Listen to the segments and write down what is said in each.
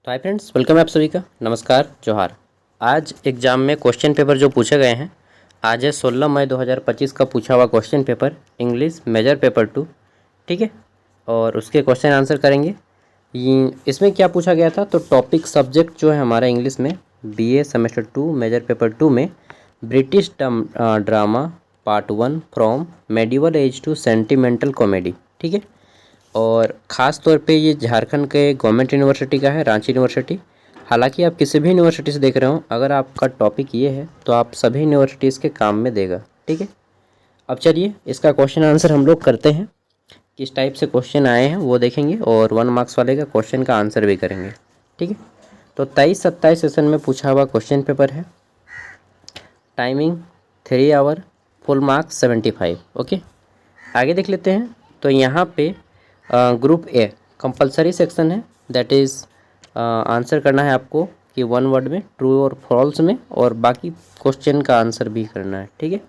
तो hi friends, welcome है आप सभी का। नमस्कार, जोहार। आज एग्ज़ाम में क्वेश्चन पेपर जो पूछे गए हैं, आज है 16 मई 2025 का पूछा हुआ question paper, English major paper 2। ठीक है, और उसके क्वेश्चन आंसर करेंगे। इसमें क्या पूछा गया था, तो टॉपिक सब्जेक्ट जो है हमारा इंग्लिश में बीए सेमेस्टर 2 मेजर पेपर 2 में British drama part 1 from medieval age to sentimental comedy. ठीक है, और ख़ास तौर पे ये झारखंड के गवर्नमेंट यूनिवर्सिटी का है, रांची यूनिवर्सिटी। हालांकि आप किसी भी यूनिवर्सिटी से देख रहे हो, अगर आपका टॉपिक ये है तो आप सभी यूनिवर्सिटीज़ के काम में देगा। ठीक है, अब चलिए इसका क्वेश्चन आंसर हम लोग करते हैं। किस टाइप से क्वेश्चन आए हैं वो देखेंगे, और 1 मार्क्स वाले का क्वेश्चन का आंसर भी करेंगे। ठीक है, तो 23-27 सेशन में पूछा हुआ क्वेश्चन पेपर है। Timing 3 hour, full marks 75। Okay, आगे देख लेते हैं। तो यहाँ पे ग्रुप ए कंपलसरी सेक्शन है, दैट इज़ आंसर करना है आपको कि 1 वर्ड में, ट्रू और फॉल्स में, और बाकी क्वेश्चन का आंसर भी करना है। ठीक है,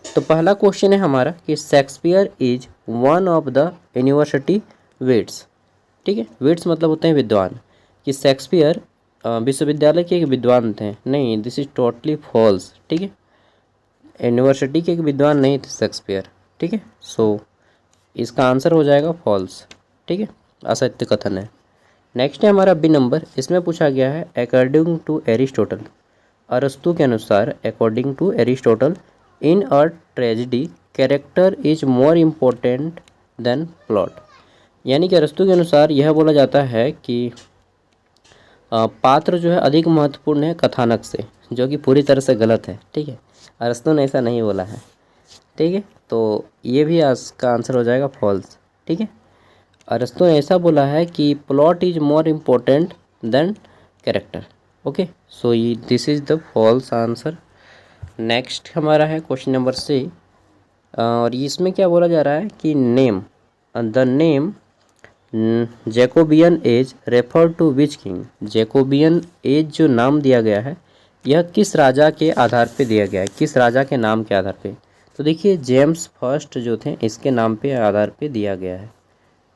तो पहला क्वेश्चन है हमारा कि Shakespeare is one of the university wits. ठीक है, विट्स मतलब होते हैं विद्वान, कि शेक्सपियर विश्वविद्यालय के एक विद्वान थे। नहीं, दिस इज टोटली फॉल्स। ठीक है, यूनिवर्सिटी के एक विद्वान नहीं थे शेक्सपियर। ठीक है, सो इसका आंसर हो जाएगा फॉल्स। ठीक है, असत्य कथन है। नेक्स्ट है हमारा बी नंबर। इसमें पूछा गया है अकॉर्डिंग टू एरिस्टोटल, अरस्तु के अनुसार, according to Aristotle, in a tragedy character is more important than plot. यानी कि अरस्तु के अनुसार यह बोला जाता है कि पात्र जो है अधिक महत्वपूर्ण है कथानक से, जो कि पूरी तरह से गलत है। ठीक है, अरस्तु ने ऐसा नहीं बोला है। ठीक है, तो ये भी इसका आंसर हो जाएगा फॉल्स। ठीक है, अरस्तु ने ऐसा बोला है कि plot is more important than character. Okay, so ये this is the false answer. Next हमारा है क्वेश्चन नंबर से, और इसमें क्या बोला जा रहा है कि name the name Jacobean age refer to which king. Jacobean age जो नाम दिया गया है, यह किस राजा के आधार पे दिया गया है, किस राजा के नाम के आधार पे। तो देखिए, जेम्स फर्स्ट जो थे इसके नाम पे आधार पे दिया गया है।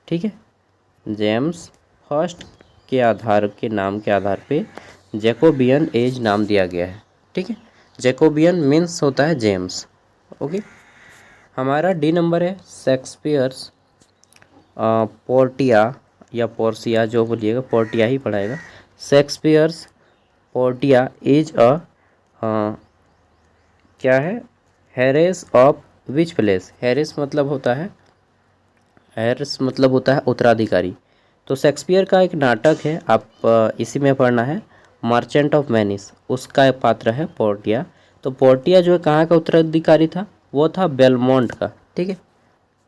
ठीक है, जेम्स फर्स्ट के आधार के नाम के आधार पे जैकोबियन एज नाम दिया गया है। ठीक है, जैकोबियन मीन्स होता है जेम्स। ओके, हमारा डी नंबर है शेक्सपियर्स पोर्टिया या पोर्सिया, जो बोलिएगा पोर्टिया ही पढ़ाएगा। शेक्सपियर्स पोर्टिया इज अ क्या है, heiress of which place. Heiress मतलब होता है, हैरिस मतलब होता है उत्तराधिकारी। तो शेक्सपियर का एक नाटक है, आप इसी में पढ़ना है, मर्चेंट ऑफ वेनिस, उसका एक पात्र है पोर्टिया। तो पोर्टिया जो है कहाँ का उत्तराधिकारी था, वो था बेलमोंट का। ठीक है,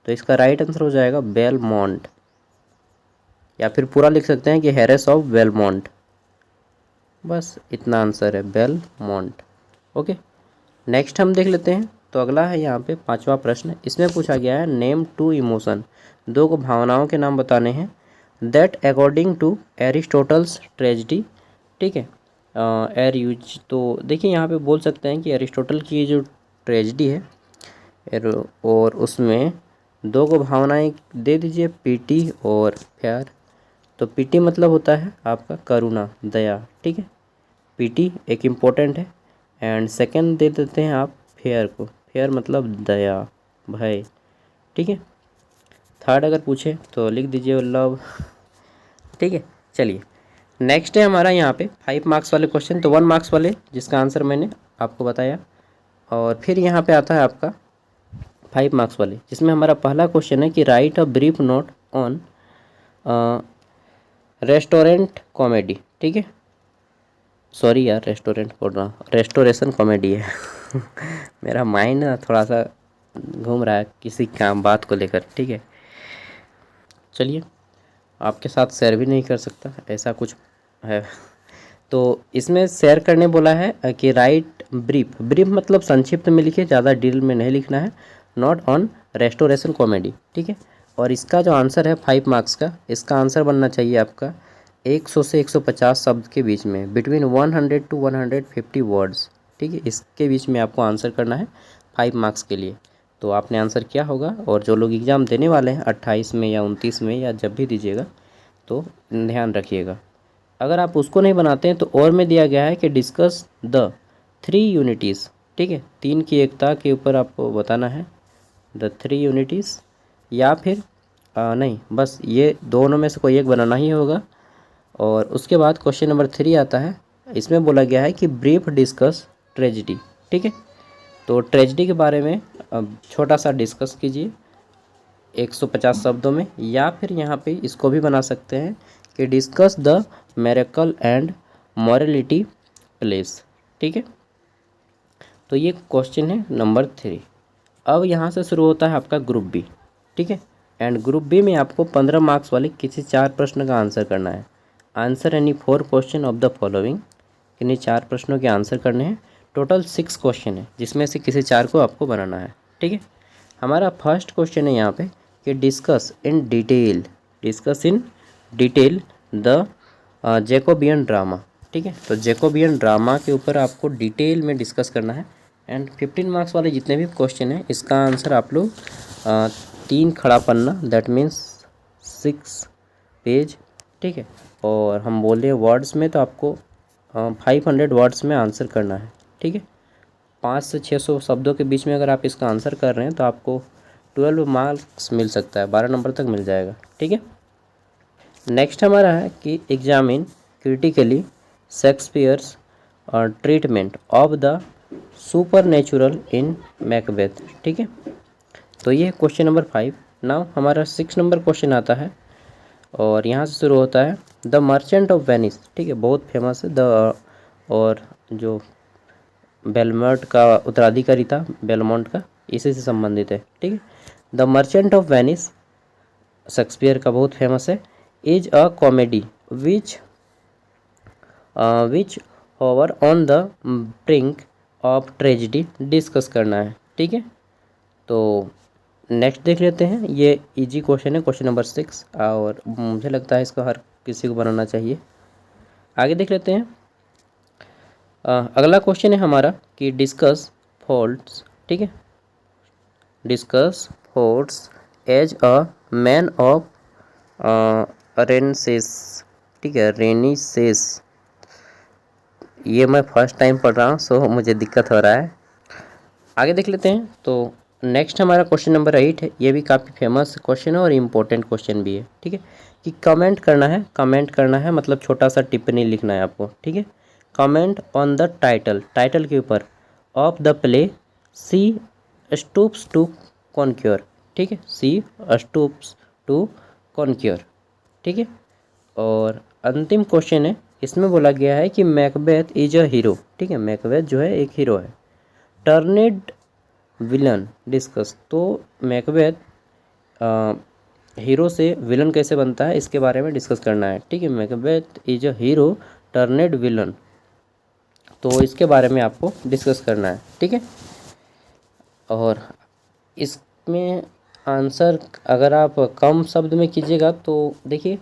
तो इसका राइट आंसर हो जाएगा बेलमोंट, या फिर पूरा लिख सकते हैं कि हैरिस ऑफ बेलमोंट। बस इतना आंसर है, बेलमोंट। ओके, नेक्स्ट हम देख लेते हैं। तो अगला है यहाँ पे 5वां प्रश्न। इसमें पूछा गया है नेम टू इमोशन, दो को भावनाओं के नाम बताने हैं, that according to Aristotle's tragedy. ठीक है, एर यूज, तो देखिए यहाँ पे बोल सकते हैं कि एरिस्टोटल की जो ट्रेजेडी है, और उसमें दो को भावनाएं दे दीजिए, पीटी और प्यार। तो पीटी मतलब होता है आपका करुणा, दया। ठीक है, पीटी एक इम्पोर्टेंट है। एंड सेकंड दे देते हैं आप फेयर को, फेयर मतलब दया, भय। ठीक है, थर्ड अगर पूछे तो लिख दीजिए लव। ठीक है, चलिए नेक्स्ट है हमारा यहाँ पे 5 मार्क्स वाले क्वेश्चन, तो 1 मार्क्स वाले जिसका आंसर मैंने आपको बताया। और फिर यहाँ पे आता है आपका 5 मार्क्स वाले, जिसमें हमारा पहला क्वेश्चन है कि right a brief note on restaurant comedy. ठीक है, सॉरी यार, रेस्टोरेंट बोल रहा हूँ, रेस्टोरेशन कॉमेडी है। मेरा माइंड ना थोड़ा सा घूम रहा है किसी काम बात को लेकर। ठीक है, चलिए आपके साथ शेयर भी नहीं कर सकता, ऐसा कुछ है। तो इसमें शेयर करने बोला है कि राइट ब्रीफ, ब्रीफ मतलब संक्षिप्त में लिखिए, ज़्यादा डिटेल में नहीं लिखना है, नॉट ऑन रेस्टोरेशन कॉमेडी। ठीक है, और इसका जो आंसर है 5 मार्क्स का, इसका आंसर बनना चाहिए आपका 100 से 150 शब्द के बीच में, बिटवीन 100 टू 150 वर्ड्स। ठीक है, इसके बीच में आपको आंसर करना है 5 मार्क्स के लिए। तो आपने आंसर किया होगा, और जो लोग एग्ज़ाम देने वाले हैं 28 में या 29 में या जब भी दीजिएगा, तो ध्यान रखिएगा। अगर आप उसको नहीं बनाते हैं तो और में दिया गया है कि डिस्कस द 3 यूनिटीज़, ठीक है, 3 की एकता के ऊपर आपको बताना है, द 3 यूनिटीज़, या फिर नहीं, बस ये दोनों में से कोई एक बनाना ही होगा। और उसके बाद क्वेश्चन नंबर 3 आता है, इसमें बोला गया है कि ब्रीफ डिस्कस ट्रेजिडी, ठीक है। तो ट्रेजिडी के बारे में अब छोटा सा डिस्कस कीजिए 150 शब्दों में, या फिर यहाँ पे इसको भी बना सकते हैं कि discuss the miracle and morality place, ठीक है। तो ये क्वेश्चन है नंबर 3। अब यहाँ से शुरू होता है आपका ग्रुप बी, ठीक है। एंड ग्रुप बी में आपको 15 मार्क्स वाले किसी 4 प्रश्न का आंसर करना है। Answer any 4 question of the following, किन्हीं 4 प्रश्नों के आंसर करने हैं। टोटल 6 क्वेश्चन है जिसमें से किसी 4 को आपको बनाना है, ठीक है। हमारा फर्स्ट क्वेश्चन है यहाँ पे कि discuss in detail the Jacobean drama, ठीक है। तो जैकोबियन ड्रामा के ऊपर आपको डिटेल में डिस्कस करना है। एंड 15 मार्क्स वाले जितने भी क्वेश्चन हैं इसका आंसर आप लोग 3 खड़ा पन्ना, दैट मीन्स 6 पेज, ठीक है। और हम बोल रहे हैं वर्ड्स में तो आपको 500 वर्ड्स में आंसर करना है, ठीक है। 500 से 600 शब्दों के बीच में अगर आप इसका आंसर कर रहे हैं तो आपको 12 मार्क्स मिल सकता है, 12 नंबर तक मिल जाएगा, ठीक है। नेक्स्ट हमारा है कि एग्जामिन क्रिटिकली शेक्सपियर्स और treatment of the super natural in Macbeth, ठीक है। तो ये क्वेश्चन नंबर 5। नाउ हमारा 6 नंबर क्वेश्चन आता है और यहाँ से शुरू होता है द मर्चेंट ऑफ वेनिस, ठीक है, बहुत फेमस है द, और जो बेलमोंट का उत्तराधिकारी था बेलमोंट का, इसी से संबंधित है, ठीक है। The Merchant of Venice Shakespeare का बहुत फेमस है। Is a comedy which hover on the brink of tragedy, discuss करना है, ठीक है। तो नेक्स्ट देख लेते हैं, ये इजी क्वेश्चन है, क्वेश्चन नंबर 6, और मुझे लगता है इसको हर किसी को बनाना चाहिए। आगे देख लेते हैं। अगला क्वेश्चन है हमारा कि डिस्कस फॉल्ट्स, ठीक है, discuss Faustus as a man of Renaissance, ठीक है, रेनेसेंस। ये मैं फर्स्ट टाइम पढ़ रहा हूँ सो मुझे दिक्कत हो रहा है। आगे देख लेते हैं। तो नेक्स्ट हमारा क्वेश्चन नंबर 8 है, ये भी काफ़ी फेमस क्वेश्चन है और इम्पोर्टेंट क्वेश्चन भी है, ठीक है। कि कमेंट करना है मतलब छोटा सा टिप्पणी लिखना है आपको, ठीक है। कमेंट ऑन द टाइटल के ऊपर of the play she stoops to conquer, ठीक है, सी स्टूप्स टू कॉन्क्योर, ठीक है। और अंतिम क्वेश्चन है, इसमें बोला गया है कि मैकबेथ इज अ हीरो, ठीक है, मैकबेथ जो है एक हीरो है। टर्नेड विलन डिस्कस, तो मैकबेथ हीरो से विलन कैसे बनता है इसके बारे में डिस्कस करना है, ठीक है। Macbeth is a hero turned villain, तो इसके बारे में आपको डिस्कस करना है, ठीक है। और इसमें आंसर अगर आप कम शब्द में कीजिएगा तो देखिए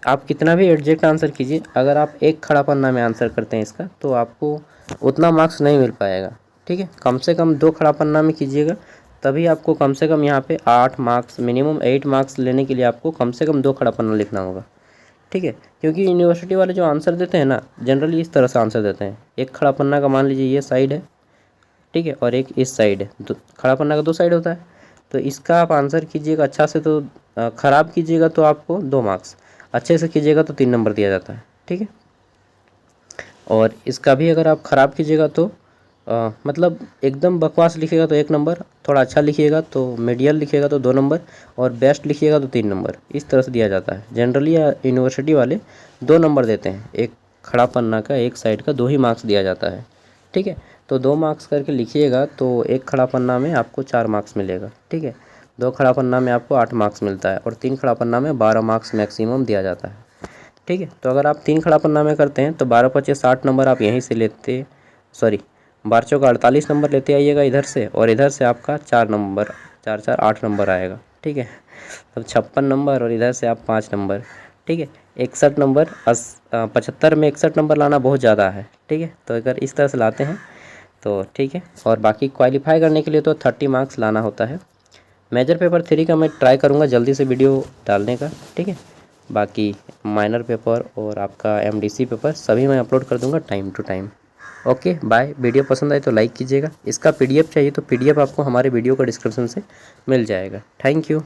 आप कितना भी एग्जैक्ट आंसर कीजिए, अगर आप एक खड़ा पन्ना में आंसर करते हैं इसका तो आपको उतना मार्क्स नहीं मिल पाएगा, ठीक है। कम से कम 2 खड़ा पन्ना में कीजिएगा तभी आपको कम से कम यहाँ पे 8 मार्क्स, मिनिमम 8 मार्क्स लेने के लिए आपको कम से कम 2 खड़ा पन्ना लिखना होगा, ठीक है। क्योंकि यूनिवर्सिटी वाले जो आंसर देते हैं ना जनरली इस तरह से आंसर देते हैं, एक खड़ा पन्ना का मान लीजिए ये साइड है, ठीक है, और एक इस साइड है, खड़ा पन्ना का 2 साइड होता है। तो इसका आप आंसर कीजिएगा अच्छा से तो ख़राब कीजिएगा तो आपको 2 मार्क्स, अच्छे से कीजिएगा तो 3 नंबर दिया जाता है, ठीक है। और इसका भी अगर आप ख़राब कीजिएगा तो मतलब एकदम बकवास लिखिएगा तो 1 नंबर, थोड़ा अच्छा लिखिएगा तो मीडियल लिखिएगा तो 2 नंबर, और बेस्ट लिखिएगा तो 3 नंबर, इस तरह से दिया जाता है। जनरली यूनिवर्सिटी वाले 2 नंबर देते हैं, एक खड़ा पन्ना का एक साइड का 2 ही मार्क्स दिया जाता है, ठीक है। तो 2 मार्क्स करके लिखिएगा तो एक खड़ा पन्ना में आपको 4 मार्क्स मिलेगा, ठीक है। 2 खड़ा पन्ना में आपको 8 मार्क्स मिलता है और 3 खड़ा पन्ना में 12 मार्क्स मैक्सिमम दिया जाता है, ठीक है। तो अगर आप 3 खड़ा पन्ना में करते हैं तो 12 पच्चीस 60 नंबर आप यहीं से लेते, सॉरी 12 चौका 48 नंबर लेते आइएगा इधर से, और इधर से आपका 4 नंबर, 4 4 8 नंबर आएगा, ठीक है। तो 56 नंबर और इधर से आप 5 नंबर, ठीक है। 61 नंबर 75 में 61 नंबर लाना बहुत ज़्यादा है, ठीक है। तो अगर इस तरह से लाते हैं तो ठीक है। और बाकी क्वालिफाई करने के लिए तो 30 मार्क्स लाना होता है। मेजर पेपर 3 का मैं ट्राई करूँगा जल्दी से वीडियो डालने का, ठीक है। बाकी माइनर पेपर और आपका एमडीसी पेपर सभी मैं अपलोड कर दूंगा time to time. Okay bye. Video पसंद आए तो लाइक कीजिएगा। इसका पीडीएफ चाहिए तो पीडीएफ आपको हमारे वीडियो का डिस्क्रिप्शन से मिल जाएगा। Thank you.